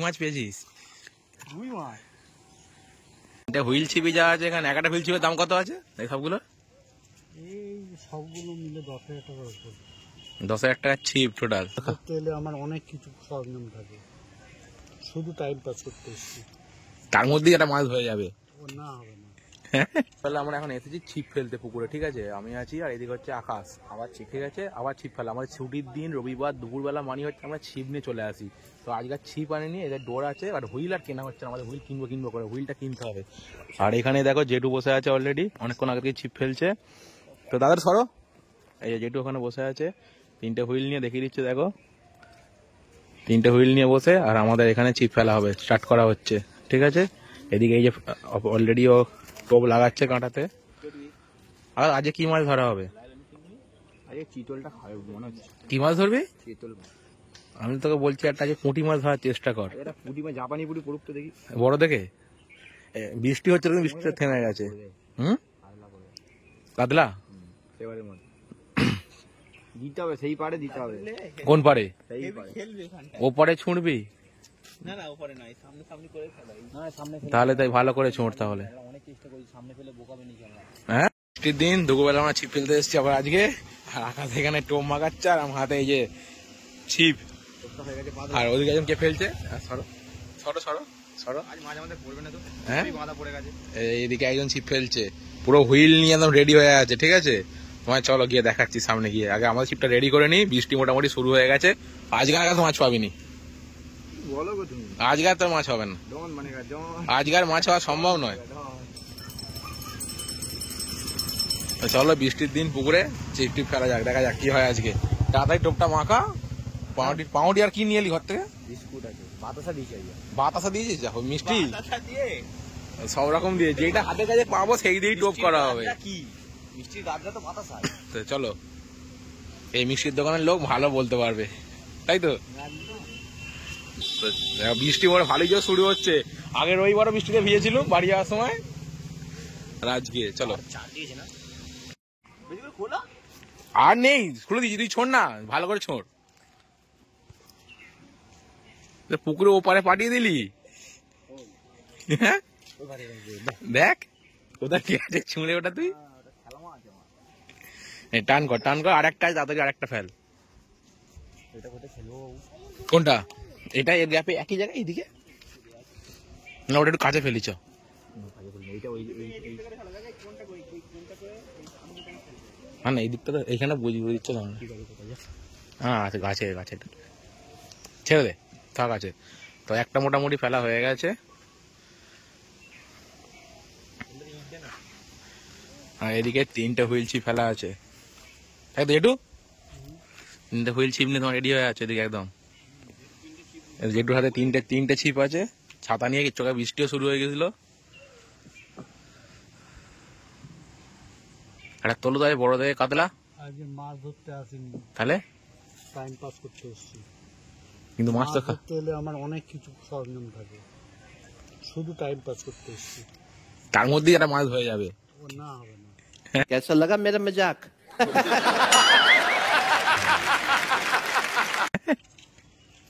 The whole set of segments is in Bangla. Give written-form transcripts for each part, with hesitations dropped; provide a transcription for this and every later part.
মাছ পেয়েছিস? রুই মাছ। এটা হুইল ছিপি যা আছে এখানে, একটা হুইল ছিপের দাম কত আছে এই সবগুলো? এই সবগুলো মিলে 10,000 টাকার উপর। 10,000 টাকার ছিপ টোটাল। ধরতে এলে আমার অনেক কিছু সরঞ্জাম থাকে, শুধু টাইম পাস করতে এসছি। তার মধ্যেই একটা মাছ হয়ে যাবে। ও না হবে না। তাহলে আমরা এখন এসেছি ছিপ ফেলতে পুকুরে, ঠিক আছে? আমি আছি আর এদিকে হচ্ছে আকাশ, আবার ছিপ, ঠিক আছে? আবার ছিপ ফেলা আমাদের ছুটির দিন, রবিবার দুপুরবেলা মানি হচ্ছে আমরা ছিপ নিয়ে চলে আসি। তো আজকাল ছিপ আনিনি, এদের ডোর আছে আর হুইল আর কেনা হচ্ছে না, আমাদের হুইল কিনবো করে, হুইলটা কিনতে হবে। আর এখানে দেখো জেঠু বসে আছে অলরেডি, অনেকক্ষণ আগে থেকে ছিপ ফেলছে। তো দাদার সরো, এই যে জেঠু ওখানে বসে আছে, 3টে হুইল নিয়ে দেখিয়ে দিচ্ছে, দেখো 3টে হুইল নিয়ে বসে। আর আমাদের এখানে ছিপ ফেলা হবে, স্টার্ট করা হচ্ছে, ঠিক আছে? এদিকে এই যে অলরেডি ও টোপ লাগাচ্ছে কাঁটাতে। আর আজকে কি মাছ ধরা হবে? আরে চিতলটা খাবে মনে হচ্ছে। কি মাছ ধরবি? চিতল মাছ। আমি তোকে বলছি একটা আজকে পুঁটি মাছ ধরার চেষ্টা কর। এটা পুঁটি মাছ, জাপানি পুঁটি পড়ুক তো দেখি। বড় দেখে। বৃষ্টি হচ্ছে, কিন্তু বৃষ্টিটা থেমে গেছে। হুম, কাতলা সেবারের মধ্যে দিতে হবে, সেই পারে দিতে হবে। কোন পারে? সেই পারে। ও পারে ছুঁড়বি? না না, ওপারে নাই, সামনে সামনে করে ফেলাই। না সামনে ফেলে। তাহলে তাই ভালো করে ছোঁড় তাহলে। অনেক চেষ্টা করি, সামনে ফেলে বোকাবে নি খেলা। হ্যাঁ, বৃষ্টির দিন দুপুরবেলা আমরা ছিপ ফেলতে এসেছি আবার আজকে। আর আকাশ এখানে টোপ মাগাচ্ছে আর আমার হাতে এই যে ছিপ। আর ওদিকে একজন কে ফেলছে? সরো সরো সরো সরো। আজ মাঝে মাঝে পড়বে না তো? হ্যাঁ, মাথা পড়ে গেছে। এইদিকে একজন ছিপ ফেলছে, পুরো হুইল নিয়ে একদম রেডি হয়ে আছে, ঠিক আছে? তোমায় চলো গিয়ে দেখাচ্ছি সামনে গিয়ে। আগে আমাদের ছিপটা রেডি করে নি, বৃষ্টি মোটামুটি শুরু হয়ে গেছে। আজকাল তো মাছ পাবিনি, বলো গো তুমি। আজকাল তো মাছ হবে না, ডন মানে ডন। আজকাল মাছ হওয়া সম্ভব নয়। তো চলো বৃষ্টির দিন পুকুরে ছিপ টিপ ফেলা যাক, দেখা যাক কি হয় আজকে। তাড়াতাড়ি টোপটা মাখা। পাউডি আর কি নিয়ে এলি ঘর থেকে? বিস্কুট আছে, বাতাসা দিয়েছি আজকে। বাতাসা দিয়েছিস? দেখো মিষ্টি বাতাসা দিয়ে সব রকম দিয়ে, যেটা হাতে কাছে পাবো সেই দিয়েই টোপ করা হবে। কি মিষ্টির গাছটা তো বাতাসা। তো চলো, এই মিষ্টির দোকানের লোক ভালো বলতে পারবে, তাই তো? তো বৃষ্টি বড় ভালোই জোর শুরু হচ্ছে। আগের রবিবারও বৃষ্টিতে ভিজেছিল বাড়ি যাওয়ার সময়। আর আজকে চলো। আর নেই, খুলে দিচ্ছি, তুই ছোড় না, ভালো করে ছোড়। পুকুরে ওপারে পাঠিয়ে দিলি। হ্যাঁ, দেখ কোথায় কি আছে, ছুঁড়ে ওটা তুই টান কর, টান কর, আরেকটা তাড়াতাড়ি আরেকটা ফেল। কোনটা? এটা এর গ্যাপে একই জায়গায় এইদিকে না, ওটা একটু কাছে ফেলিছ। না না, এই দিকটা তো এইখানে বুঝিয়ে দিচ্ছ না। হ্যাঁ আছে, গাছে গাছে ছেড়ে দে, থাক আছে। তো একটা মোটামুটি ফেলা হয়ে গেছে। আর এদিকে 3টে হুইল ছিপ ফেলা আছে, তাই তো জেঠু? 3টে হুইল ছিপ নিয়ে তোমার রেডি হয়ে আছে এদিকে একদম। জেঠুর হাতে 3টে ছিপ আছে, ছাতা নিয়ে চোখে বৃষ্টিও শুরু হয়ে গেছিল। একটা তোলো দেয় বড় দেয় কাতলা। আজকে মাছ ধরতে আসিনি, তাহলে টাইম পাস করতে এসছি। কিন্তু মাছ তো ধরতে এলে আমার অনেক কিছু সরঞ্জাম থাকে, শুধু টাইম পাস করতে এসছি। তার মধ্যেই একটা মাছ হয়ে যাবে। ও না হবে না। कैसा लगा मेरा मजाक?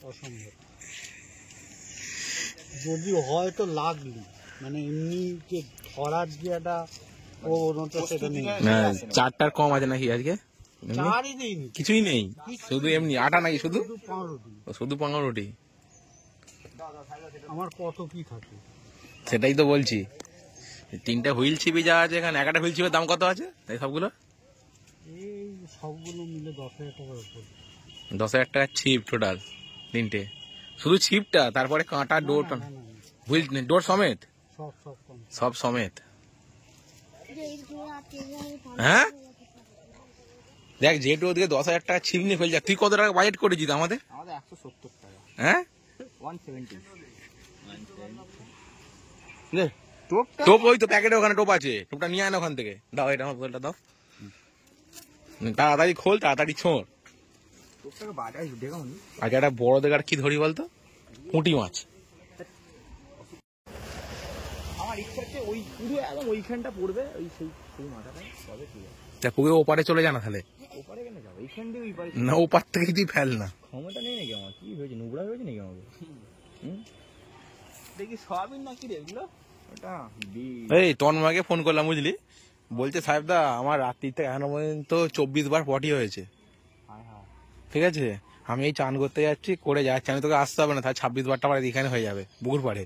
অসম্ভব। যদি হয় তো লাগলি, মানে এমনি যে ধরার যে একটা ও ওটা সেটা নেই। না, 4টার কম আছে নাকি আজকে? চারই নেই, কিছুই নেই, শুধু এমনি আটা নাকি? শুধু শুধু পাউরুটি। শুধু পাউরুটি। আমার কত কি থাকে। সেটাই তো বলছি, 3টে হুইল ছিপি যা আছে এখানে, একটা হুইল ছিপের দাম কত আছে এই সবগুলো? এই সবগুলো মিলে 10,000 টাকার উপর। 10,000 টাকার ছিপ টোটাল 3টে, শুধু ছিপটা, তারপরে কাঁটা ডোর, না, না, না, হুইল ডোর সমেত, সব সব কম। সব সমেত। হ্যাঁ দেখ, যেহেতু ওদিকে 10,000 টাকা ছিপ নিয়ে ফেলছে, তুই কত টাকা বাজেট করেছিস আমাদের? আমাদের 170 টাকা। হ্যাঁ, 170। টোপ ওই তো প্যাকেটে ওখানে টোপ আছে, টোপটা নিয়ে আয় না ওখান থেকে। দাও এটা আমার বলটা দাও, তাড়াতাড়ি খোল, তাড়াতাড়ি ছোঁড়। আগে একটা বড় দেখার কি ধরি বলতো? পুঁটি মাছ। আমার ইচ্ছা হচ্ছে ওই পুরো একদম ওইখানটা পড়বে, ওই সেই মাথাটা তবে ঠিক আছে। পুকুরে ওপারে চলে যা না তাহলে। ওপারে কেন যাবো? এইখান দিয়ে ওই পারে না, ওপার থেকে তুই ফেল না। ক্ষমতা নেই নাকি আমার? কি হয়েছে, নোংরা হয়েছে নাকি আমাকে? দেখি সয়াবিন নাকি রে এগুলো? ওটা এই তন্ময়কে ফোন করলাম বুঝলি, বলছে সাহেব দা আমার রাত্রি থেকে এখনো পর্যন্ত 24 বার পটি হয়েছে। ঠিক আছে, আমি এই চান করতে যাচ্ছি, করে যাচ্ছি, আমি তোকে আসতে হবে না, তার 26 বারটা আমার এখানে হয়ে যাবে পুকুর পাড়ে।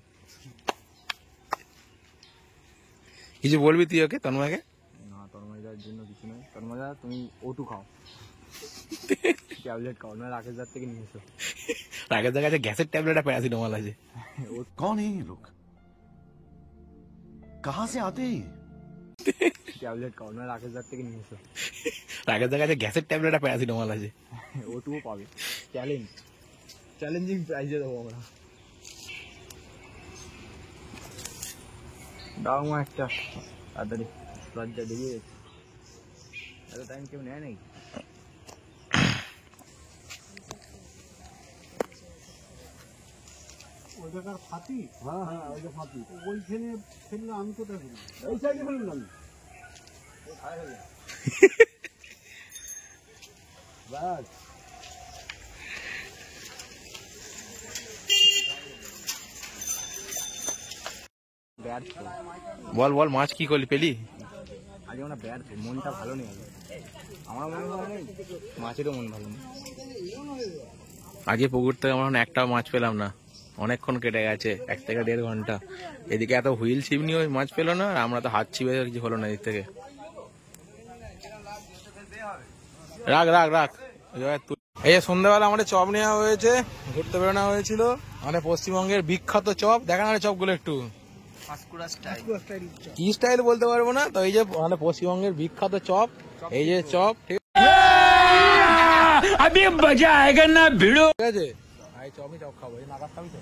কিছু বলবি তুই ওকে, তন্ময়কে? না, তন্ময়দার জন্য কিছু নয়। তন্ময়দা তুমি ওটু খাও, ট্যাবলেট খাও, না রাকেশ দার থেকে নিয়ে এসো। রাকেশ দার কাছে গ্যাসের ট্যাবলেট আর প্যারাসিটামল আছে। कौन है ये लोग? कहाँ से आते हैं? ট্যাবলেট খাও, না রাকেশ দার থেকে নিয়ে এসো। রাকেশ দার কাছে গ্যাসের ট্যাবলেট আর প্যারাসিটামল আছে। ওটুও পাবে। চ্যালেঞ্জিং প্রাইজে দেবো আমরা। দাও মা একটা, তাড়াতাড়ি, লজ্জা ঢেকে গেছে। এত টাইম কেউ নেয় নাকি? ওই জায়গার ফাঁকি, হ্যাঁ ওই যে ফাঁকি, ওইখানে ফেললে আমি কোথায় ফেলবো? এই সাইডে ফেলুন আমি। ব্যাস ব্যর্থ, বল বল, মাছ কি করলি, পেলি? আজকে আমরা ব্যর্থ, মনটা ভালো নেই আজকে। আমার মন ভালো নেই, মাছেরও মন ভালো নেই। আজকে পুকুর থেকে আমরা একটা মাছ পেলাম না, অনেকক্ষণ কেটে গেছে, 1 থেকে 1.5 ঘন্টা। এদিকে এত হুইল ছিপ নিয়ে ওই মাছ পেলো না, আর আমরা তো হাত ছিপে কিছু হলো না এদিক থেকে। রাখ রাখ রাখ। এই যে সন্ধ্যাবেলা আমাদের চপ নেওয়া হয়েছে, ঘুরতে বেরোনো হয়েছিল, আমাদের পশ্চিমবঙ্গের বিখ্যাত চপ। দেখা না চপগুলো একটু কি স্টাইল বলতে পারবো না, তো এই যে আমাদের পশ্চিমবঙ্গের বিখ্যাত চপ, এই যে চপ, ঠিক আছে? চপই চপ খাবো, এই নাগাদ খাবি তো?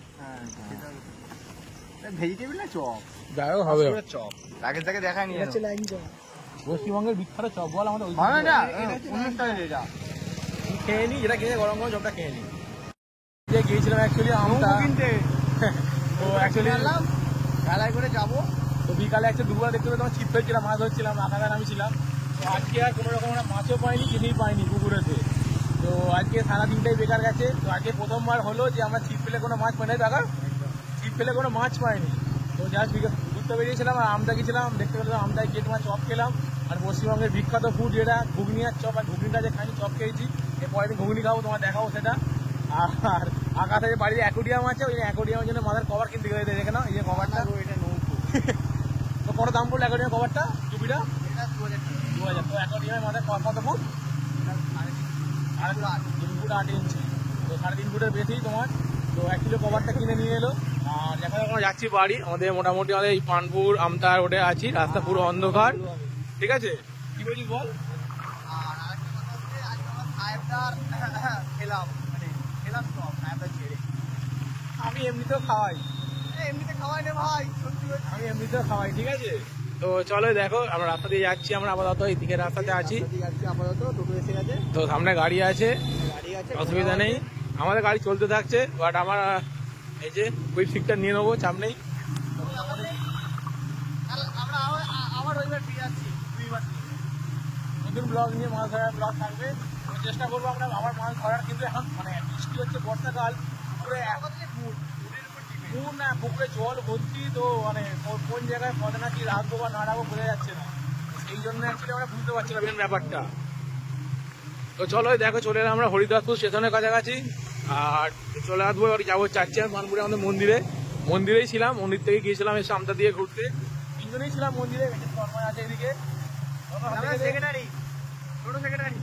ভেজিটেবিল না চপ? যাই হোক হবে। চপ রাকেশ দাকে দেখায় নিয়ে পশ্চিমবঙ্গের বিখ্যাত চপ বল আমাদের, খেয়ে নি, যেটা খেয়ে গরম গরম চপটা খেয়ে নি। গিয়েছিলাম অ্যাকচুয়ালি আমটা কিনতে, তো অ্যাকচুয়ালি মেলায় করে যাবো, তো বিকালে একটা দুপুরে দেখতে পেলাম ছিপ ফেলছিলাম, মাছ ধরছিলাম, রাখাগার আমি ছিলাম। তো আজকে আর কোনো রকম আমরা মাছও পাইনি, কিছুই পাইনি পুকুরেতে। তো আজকে সারাদিনটাই বেকার গেছে। তো আজকে প্রথমবার হলো যে আমরা ছিপ ফেলে কোনো মাছ পাই না, টাকা ছিপ ফেলে কোনো মাছ পাইনি। তো জাস্ট ঘুরতে বেরিয়েছিলাম আর আমটা গেছিলাম, দেখতে পেলাম আমটায় গিয়ে তোমার চপ খেলাম। আর পশ্চিমবঙ্গের বিখ্যাত ফুড যেটা ঘুগনি আর চপ, আর ঘুগনিটা যে খাইনি চপ খেয়েছি, এরপরে দিন ঘুগনি খাবো, তোমার দেখাবো সেটা। আর আকাশে বাড়িতে অ্যাকোরিয়াম আছে, ওই অ্যাকোরিয়ামের জন্য মাথার কভার কিনতে গেলে দেখে নাও, এই যে কভারটা। এটা নৌকো। তো কত দাম পড়লো অ্যাকোরিয়াম কভারটা, টুপিটা? 2000। তো অ্যাকোরিয়ামের মাথায় কত ফুট? 3.5 ফুট 8 ইঞ্চি, তো 3.5 ফুটের বেশি তোমার। তো অ্যাকচুয়ালি কভারটা কিনে নিয়ে এলো। আর এখন আমরা যাচ্ছি বাড়ি, আমাদের মোটামুটি আমাদের এই পানপুর আমতার রোডে আছি, রাস্তা পুরো অন্ধকার, ঠিক আছে? কি বলছিস বল? আর আরেকটা কথা হচ্ছে, আজকে আমরা সাহেবদার খেলাম, মানে খেলাম চপ সাহেবদার ছেড়ে। আমি এমনিতেও খাওয়াই, এমনিতে খাওয়াই না ভাই, সত্যি বলছি। আমি এমনিতেও খাওয়াই, ঠিক আছে? তো চলো দেখো, আমরা রাস্তা দিয়ে যাচ্ছি, আমরা আপাতত এই দিকের রাস্তাতে আছি। আপাতত টোটো এসে গেছে, তো সামনে গাড়ি আছে, গাড়ি আছে, অসুবিধা নেই, আমাদের গাড়ি চলতে থাকছে। বাট আমার এই যে কুইক সিটটা নিয়ে নেবো, চাপ নেই। আমরা আবার রবিবার ফিরে যাচ্ছি, 2 বার নতুন ব্লগ নিয়ে, মাছ ধরার ব্লগ থাকবে। তো চেষ্টা করবো আমরা আবার মাছ ধরার, কিন্তু এখন মানে বৃষ্টি হচ্ছে, বর্ষাকাল, পুকুরে না পুকুরে জল ভর্তি, তো মানে কোন জায়গায় পদে নাকি রাখবো বা না রাখবো বোঝা যাচ্ছে না। এই জন্য অ্যাকচুয়ালি আমরা বুঝতে পারছিলাম এই ব্যাপারটা। তো চলো দেখো, চলে এলাম আমরা হরিদাসপুর স্টেশনের কাছাকাছি, আর চলে আসবো আর যাবো চাচ্ছিলাম মানপুরে আমাদের মন্দিরেই ছিলাম, মন্দির থেকে গিয়েছিলাম এসে আমতা দিয়ে ঘুরতে, 3 জনেই ছিলাম মন্দিরে। তন্ময় আছে এদিকে, সেক্রেটারি, ছোট সেক্রেটারি।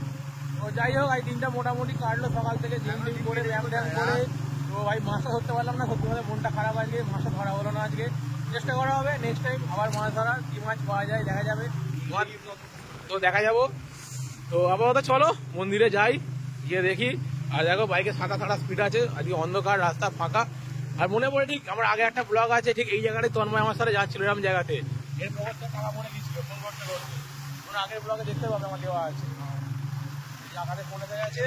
তো যাই হোক, এই দিনটা মোটামুটি কাটলো, সকাল থেকে জিম টিম করে ব্যায়াম ট্যাম করে। তো ভাই মাছটা ধরতে পারলাম না, সত্যি কথা মনটা খারাপ, আজকে মাছটা ধরা হলো না। আজকে চেষ্টা করা হবে নেক্সট টাইম আবার মাছ ধরার, কি মাছ পাওয়া যায় দেখা যাবে, তো দেখা যাবো। তো আপাতত চলো মন্দিরে যাই, গিয়ে দেখি। আর দেখো বাইকে সাদা স্পিড আছে, আজকে অন্ধকার, রাস্তা ফাঁকা। আর মনে পড়ে ঠিক আমার আগে একটা ব্লগ আছে, ঠিক এই জায়গাটায় তন্ময় আমার সাথে যাচ্ছিল, এরকম জায়গাতে, এর পরটা টাকা মনে দিচ্ছিল ফোন করতে করতে, ওর আগের ব্লগে দেখতে পাবে, আমার দেওয়া আছে, জায়গাতে ফোনে দেওয়া আছে।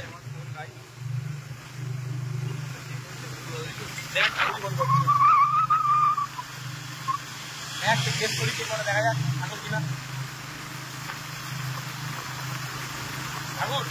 দেখা যাক এখন কিনা ঠাকুর।